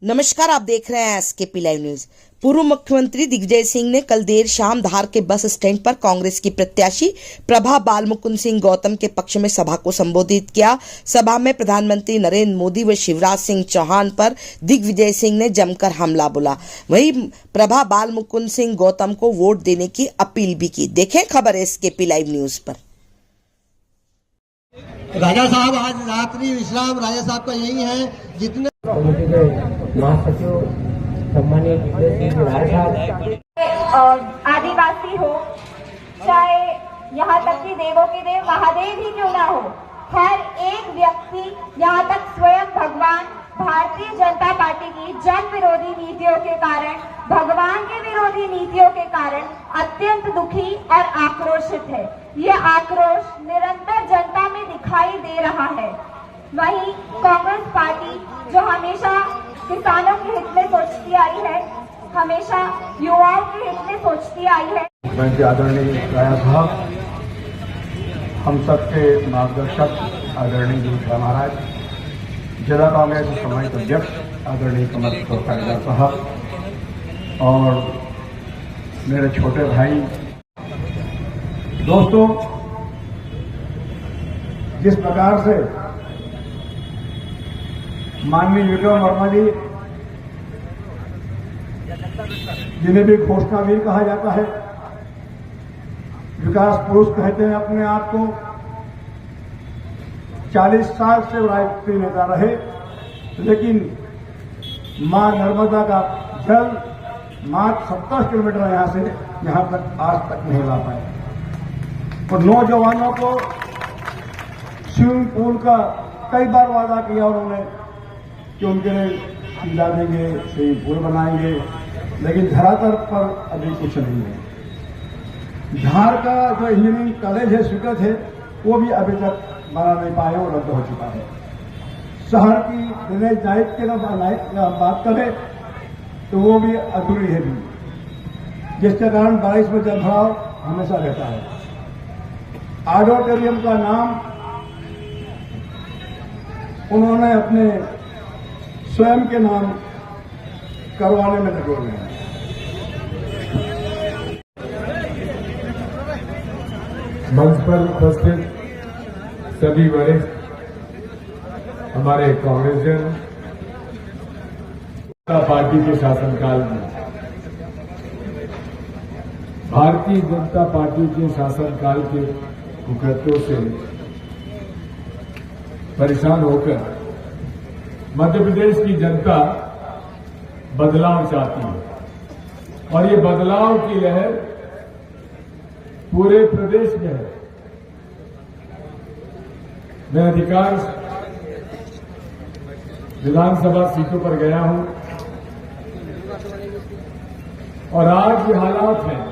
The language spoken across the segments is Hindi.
नमस्कार, आप देख रहे हैं एसकेपी लाइव न्यूज। पूर्व मुख्यमंत्री दिग्विजय सिंह ने कल देर शाम धार के बस स्टैंड पर कांग्रेस की प्रत्याशी प्रभा बाल मुकुंद सिंह गौतम के पक्ष में सभा को संबोधित किया। सभा में प्रधानमंत्री नरेंद्र मोदी व शिवराज सिंह चौहान पर दिग्विजय सिंह ने जमकर हमला बोला। वहीं प्रभा बाल मुकुंद सिंह गौतम को वोट देने की अपील भी की। देखें खबर एसकेपी लाइव न्यूज पर। राजा साहब, आज रात्रि विश्राम राजा साहब का यही है। जितने महासचिव सम्मानीय आदिवासी हो, चाहे यहाँ तक कि देवों के देव महादेव ही क्यों ना हो, हर एक व्यक्ति यहाँ तक स्वयं भगवान भारतीय जनता पार्टी की जन विरोधी नीतियों के कारण, भगवान के विरोधी नीतियों के कारण अत्यंत दुखी और आक्रोशित है। ये आक्रोश निरंतर जनता में दिखाई दे रहा है। वहीं कांग्रेस पार्टी जो हमेशा किसानों के हित में सोचती आई है, हमेशा युवाओं के हित में सोचती आई है। मैं आदरणीय राजा साहब, हम सबके मार्गदर्शक आदरणीय जी महाराज, जिला कांग्रेस सम्मानित अध्यक्ष आदरणीय कमल किशोर साहब और मेरे छोटे भाई, दोस्तों, जिस प्रकार से माननीय विक्रम वर्मा जी, जिन्हें भी घोषणावीर कहा जाता है, विकास पुरुष कहते हैं अपने आप को, 40 साल से राष्ट्रीय नेता रहे, लेकिन मां नर्मदा का जल मात्र 70 किलोमीटर यहां तक आज तक नहीं ला पाए। और नौजवानों को स्विमिंग पूल का कई बार वादा किया उन्होंने कि उनके लिए खिला देंगे, स्विमिंग पूल बनाएंगे, लेकिन धरातल पर अभी कुछ नहीं है। धार का जो इंजीनियरिंग कॉलेज है, स्वीकृत है, वो भी अभी तक बना नहीं पाए और रद्द हो चुका है। शहर की ड्रेनेज नाइट की बात करें तो वो भी अधूरी है भी, जिसके कारण बारिश में जल भराव हमेशा रहता है। ऑडिटोरियम का नाम उन्होंने अपने स्वयं के नाम करवाने में लगे हुए हैं। मंच पर उपस्थित सभी वरिष्ठ हमारे कांग्रेस जनता पार्टी के शासनकाल में, भारतीय जनता पार्टी के शासनकाल के कुकृत्यों से परेशान होकर मध्य प्रदेश की जनता बदलाव चाहती है और ये बदलाव की लहर पूरे प्रदेश में है। मैं अधिकांश विधानसभा सीटों पर गया हूं और आज ये हालात हैं।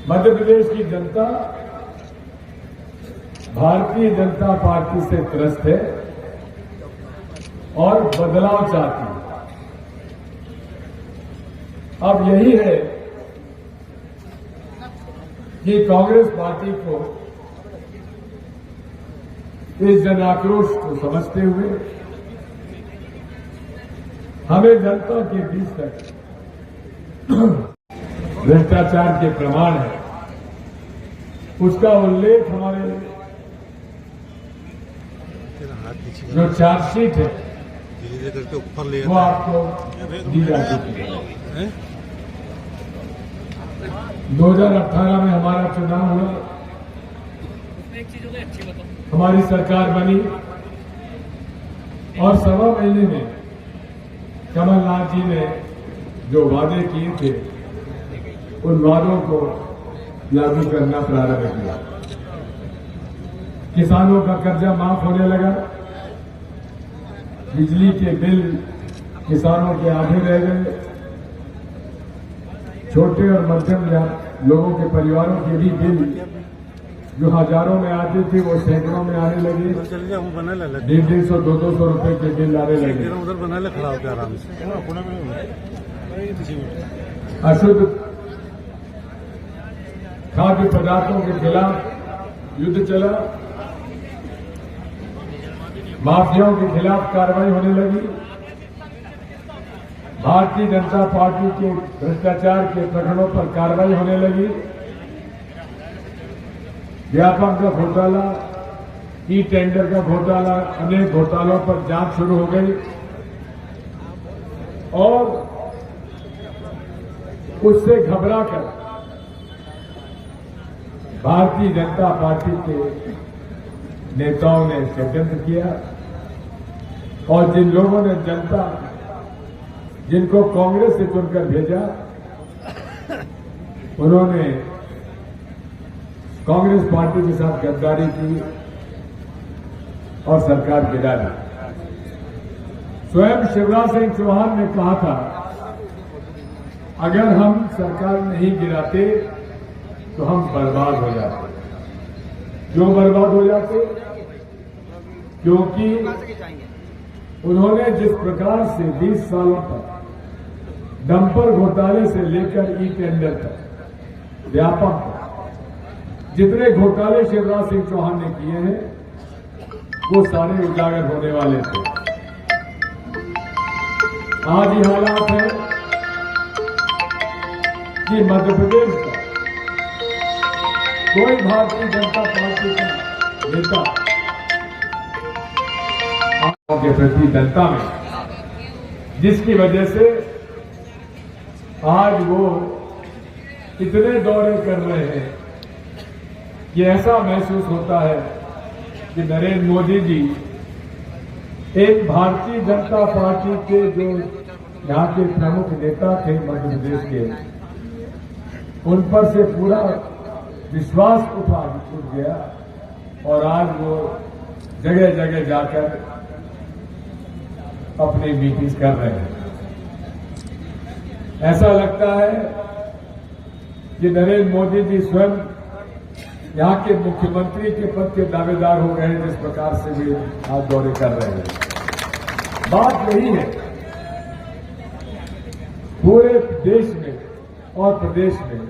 मध्य प्रदेश की जनता भारतीय जनता पार्टी से त्रस्त है और बदलाव चाहती है। अब यही है कि कांग्रेस पार्टी को इस जन आक्रोश को समझते हुए हमें जनता के बीच तक भ्रष्टाचार के प्रमाण है, उसका उल्लेख हमारे जो चार्जशीट है वो आपको दी जा चुकी है। 2018 में हमारा चुनाव हुआ, हमारी सरकार बनी और 1.25 महीने में कमलनाथ जी ने जो वादे किए थे उन वादों को लागू करना प्रारंभ किया। किसानों का कर्जा माफ होने लगा, बिजली के बिल किसानों के आधे रह गए, छोटे और मध्यम लोगों के परिवारों के भी बिल जो हजारों में आते थे वो सैकड़ों में आने लगे, 150 200 रुपए के बिल आने लगे। अशुद्ध खाद्य पदार्थों के खिलाफ युद्ध चला माफियाओं के खिलाफ कार्रवाई होने लगी। भारतीय जनता पार्टी के भ्रष्टाचार के प्रकरणों पर कार्रवाई होने लगी। व्यापम का घोटाला, ई टेंडर का घोटाला, अनेक घोटालों पर जांच शुरू हो गई और उससे घबराकर भारतीय जनता पार्टी के नेताओं ने षड्यंत्र किया और जिन लोगों ने जनता जिनको कांग्रेस से चुनकर भेजा, उन्होंने कांग्रेस पार्टी के साथ गद्दारी की और सरकार गिरा दी। स्वयं शिवराज सिंह चौहान ने कहा था, अगर हम सरकार नहीं गिराते तो हम बर्बाद हो जाते। क्यों बर्बाद हो जाते? क्योंकि उन्होंने जिस प्रकार से 20 सालों तक डंपर घोटाले से लेकर ई टेंडर तक व्यापक जितने घोटाले शिवराज सिंह चौहान ने किए हैं, वो सारे उजागर होने वाले थे। आज ये हालात है कि मध्य प्रदेश का कोई भारतीय जनता पार्टी का नेता के प्रति जनता में, जिसकी वजह से आज वो इतने दौरे कर रहे हैं कि ऐसा महसूस होता है कि नरेंद्र मोदी जी एक भारतीय जनता पार्टी के जो यहाँ के प्रमुख नेता थे मध्य प्रदेश के, उन पर से पूरा विश्वास उठ गया और आज वो जगह जगह जाकर अपनी मीटिंग कर रहे हैं। ऐसा लगता है कि नरेंद्र मोदी जी स्वयं यहाँ के मुख्यमंत्री के पद के दावेदार हो गए हैं, जिस प्रकार से वे आज दौरे कर रहे हैं। बात यही है, पूरे देश में और प्रदेश में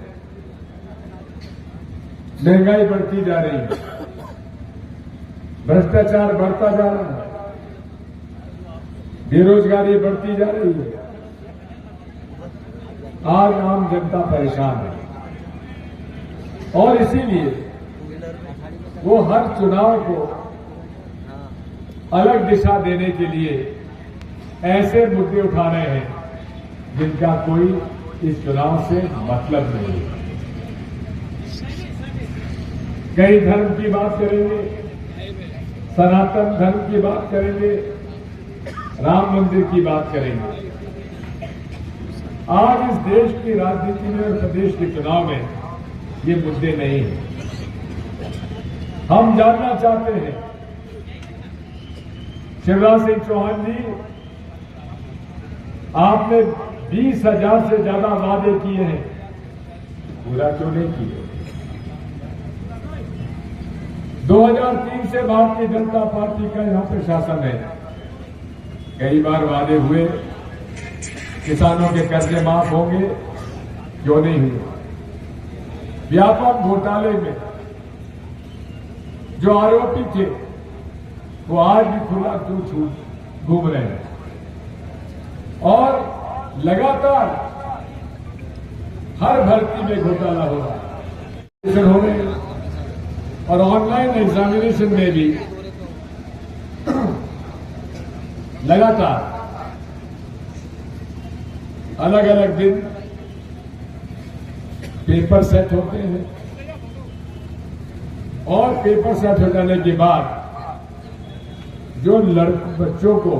महंगाई बढ़ती जा रही है, भ्रष्टाचार बढ़ता जा रहा है, बेरोजगारी बढ़ती जा रही है। आज आम जनता परेशान है और इसीलिए वो हर चुनाव को अलग दिशा देने के लिए ऐसे मुद्दे उठा रहे हैं जिनका कोई इस चुनाव से मतलब नहीं है। कई धर्म की बात करेंगे, सनातन धर्म की बात करेंगे, राम मंदिर की बात करेंगे। आज इस देश की राजनीति में और प्रदेश के चुनाव में ये मुद्दे नहीं हैं। हम जानना चाहते हैं, शिवराज सिंह चौहान जी, आपने 20,000 से ज्यादा वादे किए हैं, पूरा क्यों नहीं किए? 2003 से भारतीय जनता पार्टी का यहां पे शासन है। कई बार वादे हुए, किसानों के कर्जे माफ होंगे, क्यों नहीं हुए? व्यापक घोटाले में जो आरोपी थे वो आज भी खुला क्यों घूम रहे हैं और लगातार हर भर्ती में घोटाला हो रहा है। हो रहे और ऑनलाइन एग्जामिनेशन में भी लगातार अलग अलग दिन पेपर सेट होते हैं और पेपर सेट हो जाने के बाद जो बच्चों को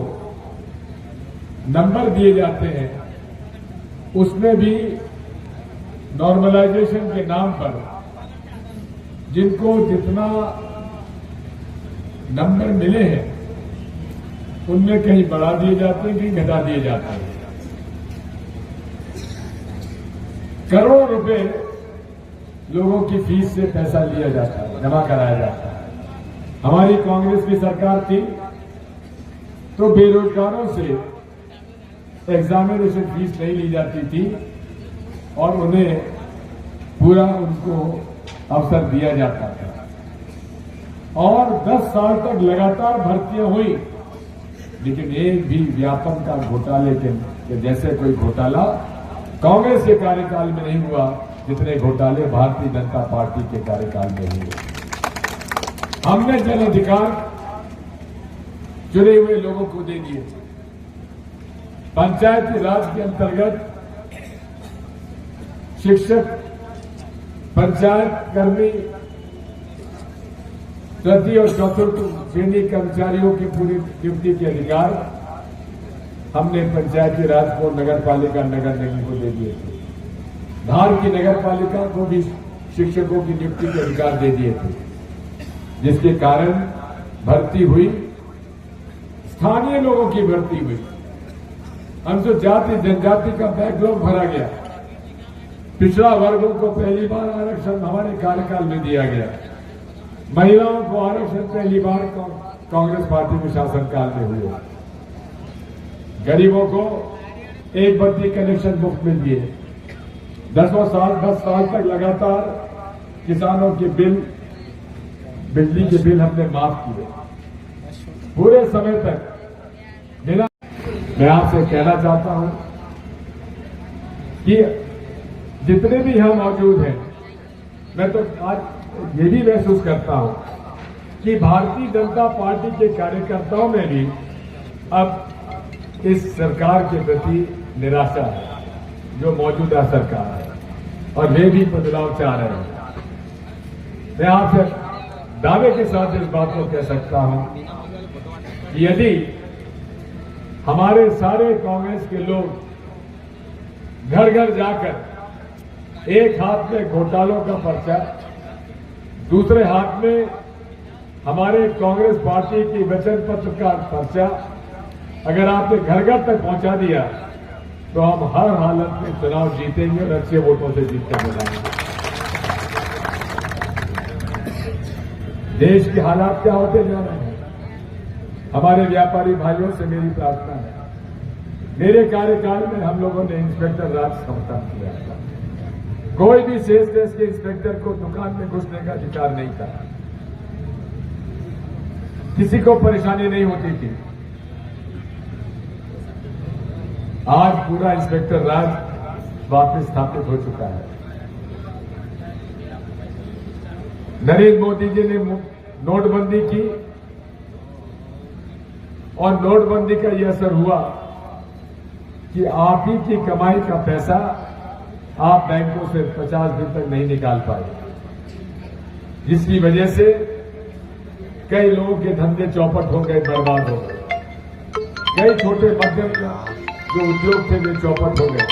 नंबर दिए जाते हैं, उसमें भी नॉर्मलाइजेशन के नाम पर जिनको जितना नंबर मिले हैं उनमें कहीं बढ़ा दिए जाते हैं, कहीं घटा दिए जाते हैं। करोड़ों रुपए लोगों की फीस से पैसा लिया जाता है, जमा कराया जाता है। हमारी कांग्रेस की सरकार थी तो बेरोजगारों से एग्जामिनेशन फीस नहीं ली जाती थी और उन्हें पूरा उनको अवसर दिया जाता था और 10 साल तक लगातार भर्तियां हुई, लेकिन एक भी व्यापम का घोटाले के जैसे कोई घोटाला कांग्रेस के कार्यकाल में नहीं हुआ जितने घोटाले भारतीय जनता पार्टी के कार्यकाल में हुए। हमने जन अधिकार चुने हुए लोगों को दे दिए। पंचायती राज के अंतर्गत शिक्षक, पंचायत कर्मी, तृतीय और चतुर्थ श्रेणी कर्मचारियों की पूरी नियुक्ति के अधिकार हमने पंचायती राज को, नगर पालिका, नगर निगम को दे दिए थे। धार की नगर पालिका को भी शिक्षकों की नियुक्ति के अधिकार दे दिए थे, जिसके कारण भर्ती हुई, स्थानीय लोगों की भर्ती हुई। अनुसूचित जाति जनजाति का बैकलॉग भरा गया। पिछड़ा वर्गों को पहली बार आरक्षण हमारे कार्यकाल में दिया गया। महिलाओं को आरक्षण पहली बार कांग्रेस पार्टी के शासनकाल में हुए। गरीबों को एक बत्ती कनेक्शन मुफ्त में दिए। 10 साल तक लगातार किसानों के बिल, बिजली के बिल हमने माफ किए। पूरे समय तक बिना, मैं आपसे कहना चाहता हूं कि जितने भी यहां मौजूद हैं, मैं तो आज ये भी महसूस करता हूं कि भारतीय जनता पार्टी के कार्यकर्ताओं में भी अब इस सरकार के प्रति निराशा है, जो मौजूदा सरकार है, और वे भी बदलाव चाह रहे हैं। मैं आपसे दावे के साथ इस बात को कह सकता हूं कि यदि हमारे सारे कांग्रेस के लोग घर घर जाकर एक हाथ में घोटालों का पर्चा, दूसरे हाथ में हमारे कांग्रेस पार्टी की वचन पत्र का पर्चा अगर आपने घर घर तक पहुंचा दिया तो हम हर हालत में चुनाव जीतेंगे और अच्छे वोटों से जीत कर बनाएंगे। देश के हालात क्या होते जा रहे हैं? हमारे व्यापारी भाइयों से मेरी प्रार्थना है, मेरे कार्यकाल में हम लोगों ने इंस्पेक्टर राज खत्म किया था। कोई भी सेल्स डेस्क के इंस्पेक्टर को दुकान में घुसने का अधिकार नहीं था, किसी को परेशानी नहीं होती थी। आज पूरा इंस्पेक्टर राज वापस स्थापित हो चुका है। नरेंद्र मोदी जी ने नोटबंदी की और नोटबंदी का यह असर हुआ कि आप ही की कमाई का पैसा आप बैंकों से 50 दिन तक नहीं निकाल पाए, जिसकी वजह से कई लोगों के धंधे चौपट हो गए, बर्बाद हो गए। कई छोटे मध्यम जो उद्योग थे वे चौपट हो गए।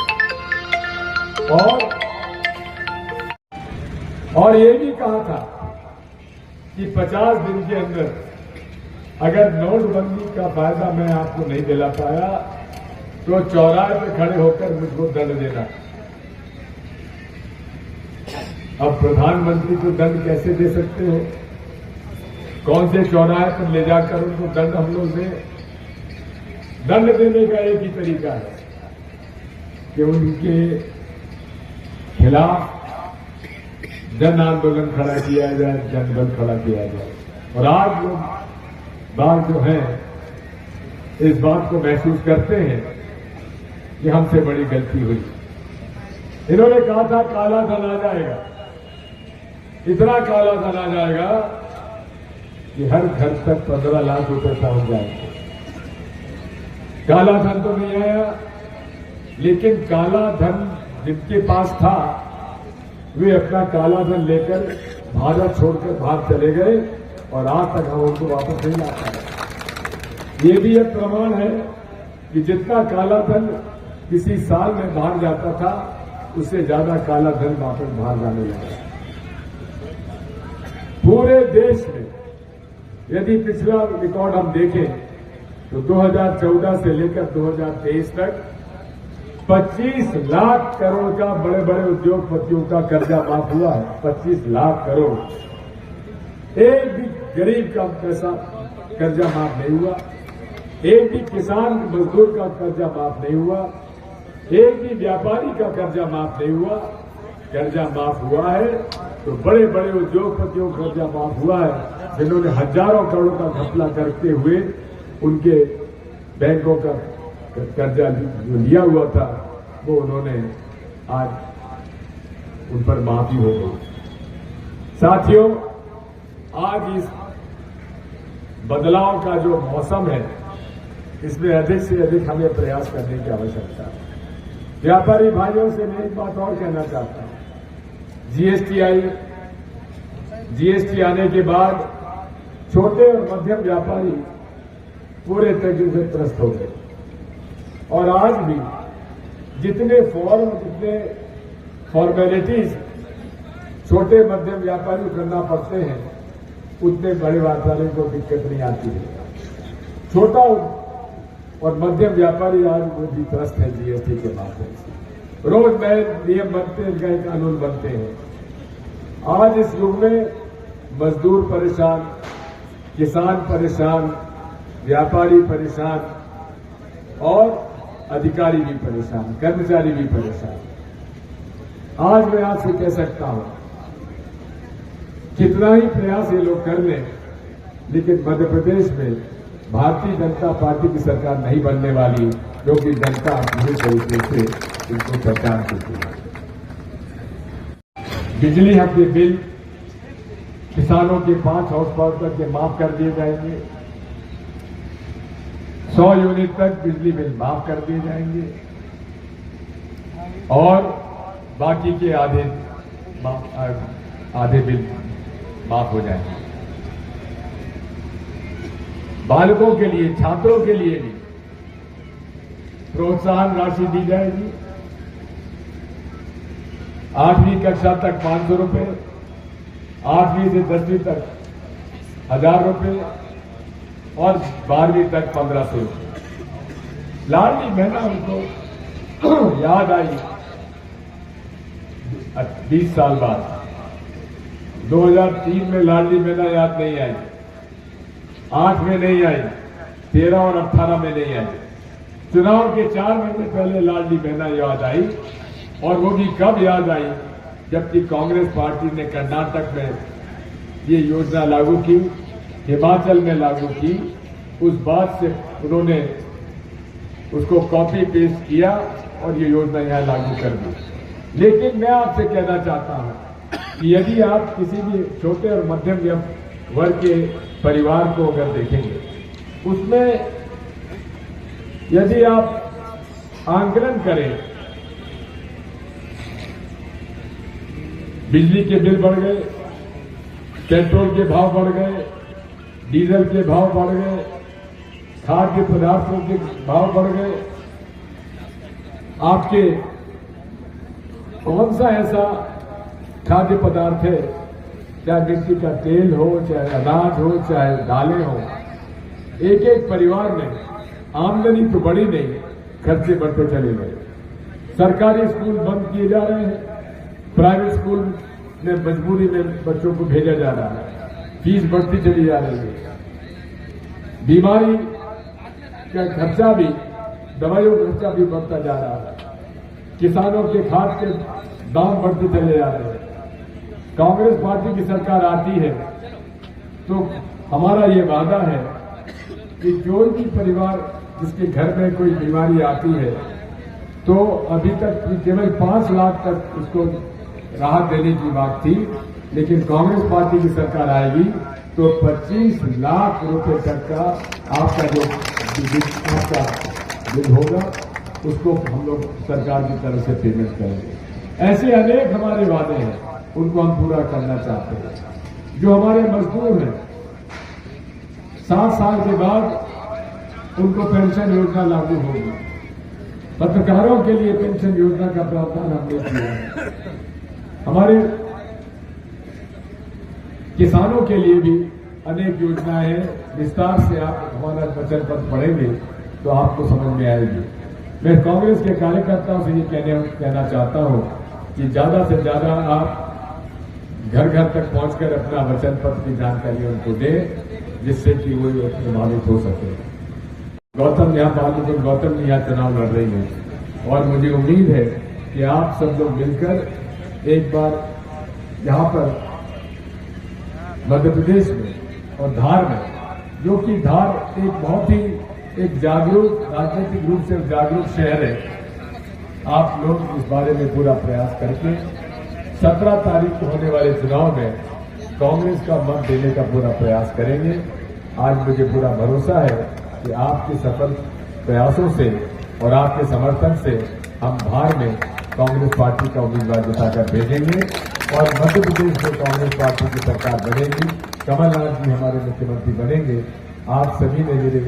और ये भी कहा था कि 50 दिन के अंदर अगर नोटबंदी का फायदा मैं आपको नहीं दिला पाया तो चौराहे पे खड़े होकर मुझको दंड देना। अब प्रधानमंत्री को दंड कैसे दे सकते हो? कौन से चौराहे पर ले जाकर उनको दंड हम लोग दें? दंड देने का एक ही तरीका है कि उनके खिलाफ जन आंदोलन खड़ा किया जाए, जनबल खड़ा किया जाए। और आज लोग बात जो है इस बात को महसूस करते हैं कि हमसे बड़ी गलती हुई। इन्होंने कहा था काला धन आ जाएगा, इतना काला धन आ जाएगा कि हर घर तक 15 लाख रुपए पहुंच जाएंगे। काला धन तो नहीं आया, लेकिन काला धन जिनके पास था वे अपना काला धन लेकर भारत छोड़कर भाग चले गए और आज तक हम उनको वापस नहीं ला पाए। ये भी एक प्रमाण है कि जितना काला धन किसी साल में बाहर जाता था उससे ज्यादा काला धन वापस बाहर जाने लगा। पूरे देश में यदि पिछला रिकॉर्ड हम देखें तो 2014 से लेकर 2023 तक 25 लाख करोड़ का बड़े बड़े उद्योगपतियों का कर्जा माफ हुआ है। 25 लाख करोड़। एक भी गरीब का पैसा कर्जा माफ नहीं हुआ, एक भी किसान मजदूर का कर्जा माफ नहीं हुआ, एक भी व्यापारी का कर्जा माफ नहीं हुआ। कर्जा माफ हुआ है तो बड़े बड़े उद्योगपतियों का कर्जा माफ हुआ है, जिन्होंने हजारों करोड़ों का घपला करते हुए उनके बैंकों का कर्जा जो लिया हुआ था वो उन्होंने आज उन पर माफी हो गई। साथियों, आज इस बदलाव का जो मौसम है इसमें अधिक से अधिक हमें प्रयास करने की आवश्यकता है। व्यापारी भाइयों से मैं एक बात और कहना चाहता हूं। जीएसटी आने के बाद छोटे और मध्यम व्यापारी पूरे तरीके से त्रस्त हो गए और आज भी जितने फॉर्म, जितने फॉर्मेलिटीज छोटे मध्यम व्यापारी करना पड़ते हैं उतने बड़े व्यापारियों को दिक्कत नहीं आती है। छोटा और मध्यम व्यापारी आज वो भी त्रस्त है जीएसटी के माध्यम से। रोज नए नियम बनते हैं, नए कानून बनते हैं। आज इस युग में मजदूर परेशान, किसान परेशान, व्यापारी परेशान और अधिकारी भी परेशान, कर्मचारी भी परेशान। आज मैं आपसे कह सकता हूं, कितना ही प्रयास ये लोग कर लें, लेकिन मध्य प्रदेश में भारतीय जनता पार्टी की सरकार नहीं बनने वाली, क्योंकि जनता पूरी तरीके से इनको पहचान चुकी है। बिजली हक के बिल किसानों के 5 हाउस पावर तक के माफ कर दिए जाएंगे। 100 यूनिट तक बिजली बिल माफ कर दिए जाएंगे और बाकी के आधे बिल माफ हो जाएंगे। बालकों के लिए, छात्रों के लिए भी प्रोत्साहन राशि दी जाएगी। 8वीं कक्षा तक 500 रुपए, 8वीं से 10वीं तक 1000 रुपए और 12वीं तक 1500 रुपए। लाडली बहना उनको याद आई 20 साल बाद। 2003 में लाडली बहना याद नहीं आई, 8 में नहीं आई, 13 और 18 में नहीं आई। चुनाव के 4 महीने पहले लाडली बहना याद आई, और वो भी कब याद आई, जबकि कांग्रेस पार्टी ने कर्नाटक में ये योजना लागू की, हिमाचल में लागू की। उस बात से उन्होंने उसको कॉपी पेस्ट किया और ये योजना यहां लागू कर दी। लेकिन मैं आपसे कहना चाहता हूं कि यदि आप किसी भी छोटे और मध्यम वर्ग के परिवार को अगर देखेंगे, उसमें यदि आप आंकलन करें, बिजली के बिल बढ़ गए, पेट्रोल के भाव बढ़ गए, डीजल के भाव बढ़ गए, खाद्य पदार्थों के भाव बढ़ गए। आपके कौन सा ऐसा खाद्य पदार्थ है, चाहे मिट्टी का तेल हो, चाहे अनाज हो, चाहे दालें हो, एक एक परिवार में आमदनी तो बढ़ी नहीं, खर्चे बढ़ते चले गए। सरकारी स्कूल बंद किए जा रहे हैं, प्राइवेट स्कूल में मजबूरी में बच्चों को भेजा जा रहा है, फीस बढ़ती चली जा रही है। बीमारी का खर्चा भी, दवाइयों का खर्चा भी बढ़ता जा रहा है। किसानों के खाद के दाम बढ़ते चले जा रहे हैं। कांग्रेस पार्टी की सरकार आती है तो हमारा ये वादा है कि जो भी परिवार जिसके घर में कोई बीमारी आती है, तो अभी तक केवल 5 लाख तक उसको राहत देने की बात थी, लेकिन कांग्रेस पार्टी की सरकार आएगी तो 25 लाख रुपए तक का आपका जो आपका बिल होगा उसको हम लोग सरकार की तरफ से पेमेंट करेंगे। ऐसे अनेक हमारे वादे हैं, उनको हम पूरा करना चाहते हैं। जो हमारे मजदूर हैं, 7 साल के बाद उनको पेंशन योजना लागू होगी। पत्रकारों के लिए पेंशन योजना का प्रावधान हमने किया है। हमारे किसानों के लिए भी अनेक योजनाएं हैं। विस्तार से आप हमारा वचन पत्र पढ़ेंगे तो आपको समझ में आएगी। मैं कांग्रेस के कार्यकर्ताओं से ये कहना चाहता हूं कि ज्यादा से ज्यादा आप घर घर तक पहुंचकर अपना वचन पत्र की जानकारी उनको दें, जिससे कि वो प्रभावित हो सके। गौतम यहाँ चुनाव लड़ रही है और मुझे उम्मीद है कि आप सब लोग मिलकर एक बार यहाँ पर मध्य प्रदेश में और धार में, जो कि धार एक बहुत ही एक जागरूक, राजनीतिक रूप से जागरूक शहर है। आप लोग इस बारे में पूरा प्रयास करके 17 तारीख को होने वाले चुनाव में कांग्रेस का मत देने का पूरा प्रयास करेंगे। आज मुझे पूरा भरोसा है कि आपके सफल प्रयासों से और आपके समर्थन से हम धार में कांग्रेस पार्टी का उम्मीदवार जिताकर भेजेंगे और मध्य प्रदेश में कांग्रेस पार्टी की सरकार बनेगी, कमलनाथ जी हमारे मुख्यमंत्री बनेंगे। आप सभी ने मेरे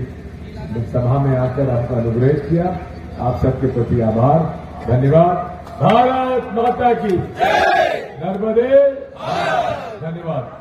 सभा में आकर आपका अनुग्रहित किया, आप सबके प्रति आभार, धन्यवाद। भारत माता की नर्मदे, धन्यवाद।